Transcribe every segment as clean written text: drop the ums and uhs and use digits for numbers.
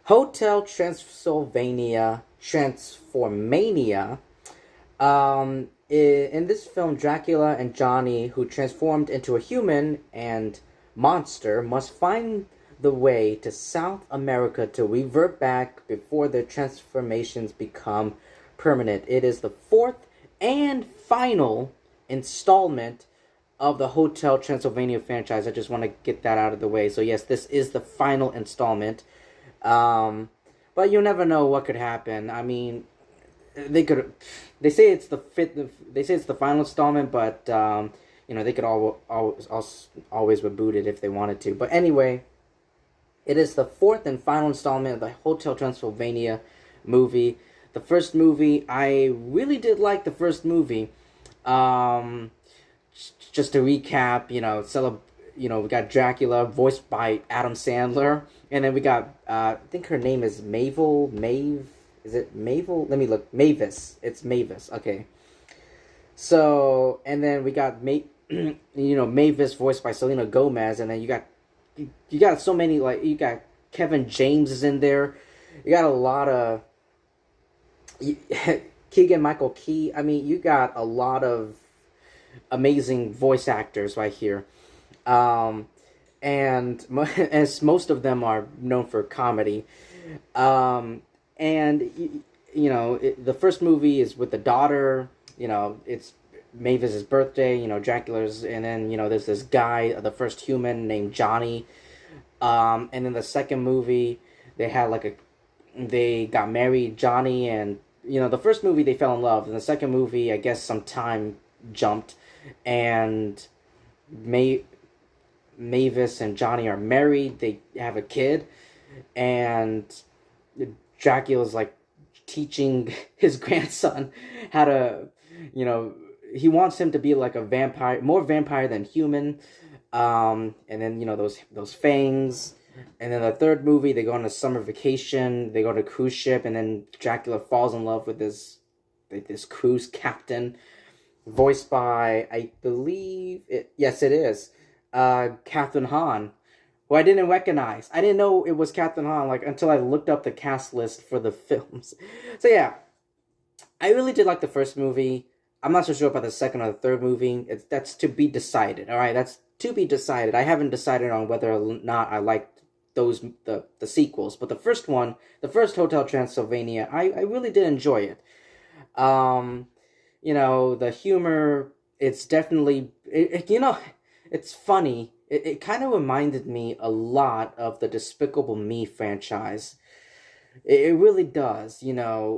Hotel Transylvania, Transformania. In this film, Dracula and Johnny, who transformed into a human and monster, must find the way to South America to revert back before their transformations become permanent. It is the fourth and final installment of the Hotel Transylvania franchise. I just want to get that out of the way. So yes, this is the final installment. Um, but you never know what could happen. I mean, they could. They say it's the fifth. They say it's the final installment, but they could always reboot it if they wanted to. But anyway, it is the fourth and final installment of the Hotel Transylvania movie. The first movie, I really did like the first movie. Um, just to recap, we got Dracula voiced by Adam Sandler, and then we got I think her name is Maeve. Is it Mavel? Let me look. Mavis. It's Mavis. Okay. So, and then we got Mavis voiced by Selena Gomez, and then you got so many, like, you got Kevin James is in there. You got a lot of Keegan Michael Key. I mean, you got a lot of amazing voice actors right here. Um, and as most of them are known for comedy. And the first movie is with the daughter. It's Mavis's birthday. Dracula's, and then there's this guy, the first human named Johnny. And in the second movie, they got married, Johnny, and the first movie they fell in love. In the second movie, I guess some time jumped, and Mavis and Johnny are married. They have a kid, and Dracula's like teaching his grandson how to, he wants him to be like a vampire, more vampire than human. And then those fangs. And then the third movie, they go on a summer vacation. They go on a cruise ship, and then Dracula falls in love with this cruise captain, voiced by, I believe it. Yes, it is. Catherine Hahn, who I didn't recognize. I didn't know it was Catherine Hahn until I looked up the cast list for the films. So yeah, I really did like the first movie. I'm not so sure about the second or the third movie. That's to be decided. All right, that's to be decided. I haven't decided on whether or not I liked the sequels, but the first one, the first Hotel Transylvania, I really did enjoy it. Um, the humor, it's definitely it's funny. It kind of reminded me a lot of the Despicable Me franchise. It really does. I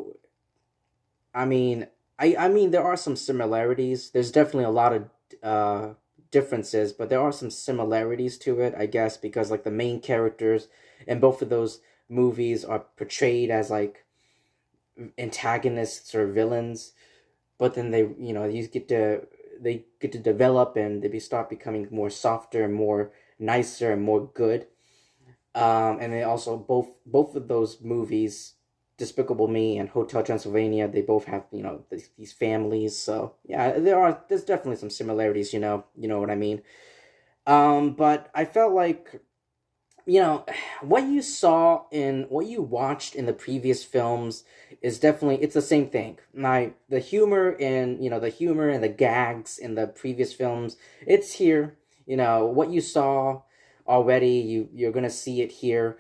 mean, I mean, there are some similarities. There's definitely a lot of differences, but there are some similarities to it, I guess, because like the main characters in both of those movies are portrayed as like antagonists or villains, but then they get to develop, and start becoming more softer and more nicer and more good. And they also both of those movies, Despicable Me and Hotel Transylvania, they both have these families. So yeah, there's definitely some similarities. You know what I mean. But I felt like what you watched in the previous films is definitely, it's the same thing. Now, the humor and the gags in the previous films, it's here. What you saw already, you're gonna see it here.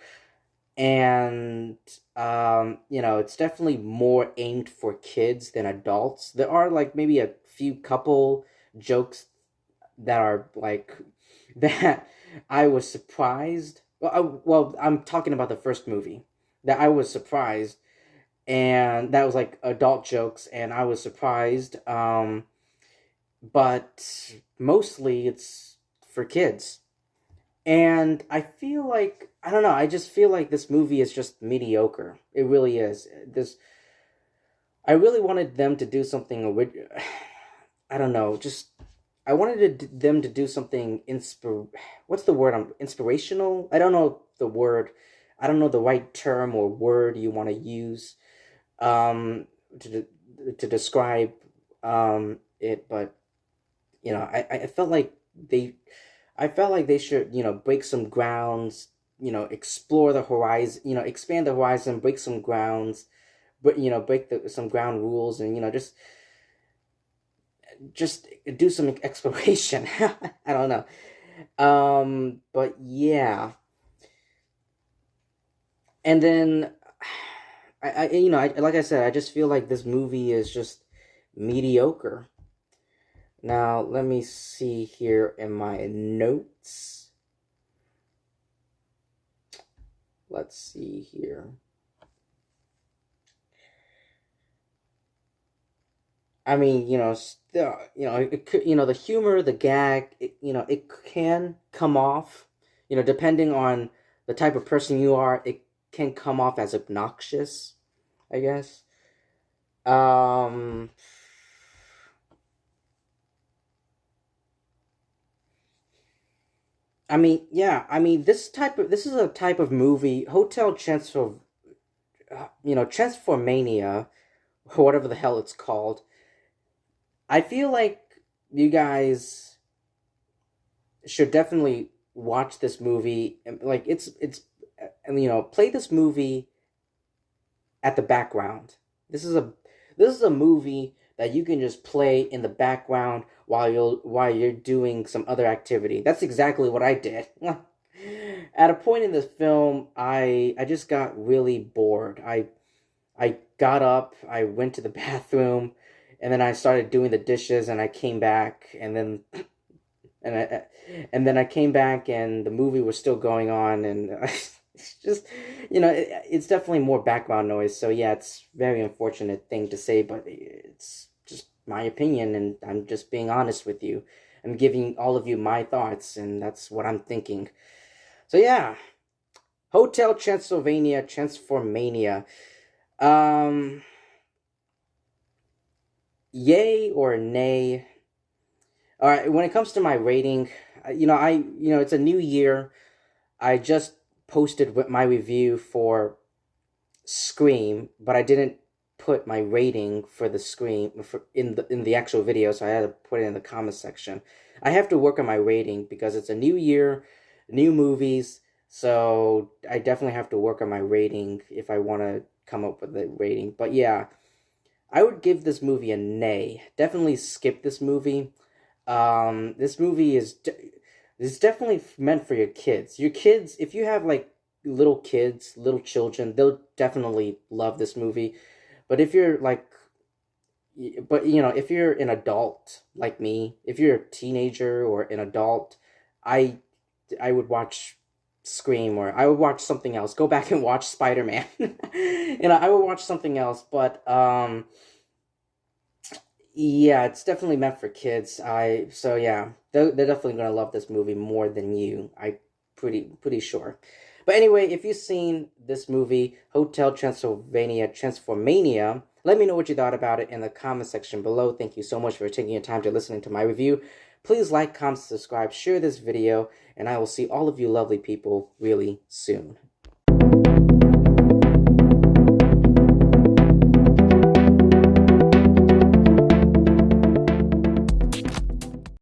And it's definitely more aimed for kids than adults. There are like maybe a few couple jokes that are like that I was surprised. Well, I'm talking about the first movie, that I was surprised, and that was like adult jokes, and I was surprised. But mostly it's for kids, and I feel like, I don't know. I just feel like this movie is just mediocre. It really is. I really wanted them to do something. I don't know. Just I wanted them to do something What's the word? Inspirational. I don't know the word. I don't know the right term or word you want to use, um, to describe it. But I felt like they, I felt like they should break some grounds. explore the horizon, expand the horizon, break some grounds, but break some ground rules, and just do some exploration. I don't know. But yeah, and then like I said, I just feel like this movie is just mediocre. Now, let me see here in my notes. Let's see here. I mean, still, it could, the humor, the gag, it can come off, depending on the type of person you are, it can come off as obnoxious, I guess. Um, I mean, yeah, I mean, this is a type of movie, Transformania, or whatever the hell it's called. I feel like you guys should definitely watch this movie. Like play this movie at the background. This is a movie that you can just play in the background while you're doing some other activity. That's exactly what I did. At a point in this film, I just got really bored. I got up, I went to the bathroom, and then I started doing the dishes, and I came back, and I and then I came back, and the movie was still going on, and it's just it's definitely more background noise. So yeah, it's a very unfortunate thing to say, but it's just my opinion, and I'm just being honest with you. I'm giving all of you my thoughts, and that's what I'm thinking. So yeah, Hotel Transylvania, Transformania. Um, Yay or nay? All right, when it comes to my rating, it's a new year. I just posted with my review for Scream, but I didn't put my rating for the Scream in the actual video, so I had to put it in the comment section. I have to work on my rating because it's a new year, new movies, so I definitely have to work on my rating if I want to come up with a rating. But yeah, I would give this movie a nay. Definitely skip this movie. This movie is definitely meant for your kids. Your kids, if you have like little kids, little children, they'll definitely love this movie. But if you're like, if you're an adult like me, if you're a teenager or an adult, I I would watch Scream, or I would watch something else. Go back and watch Spider-Man. I would watch something else, but yeah, it's definitely meant for kids. So yeah, they're definitely gonna love this movie more than you. I pretty sure. But anyway, if you've seen this movie, Hotel Transylvania, Transformania, let me know what you thought about it in the comment section below. Thank you so much for taking your time to listening to my review. Please like, comment, subscribe, share this video, and I will see all of you lovely people really soon.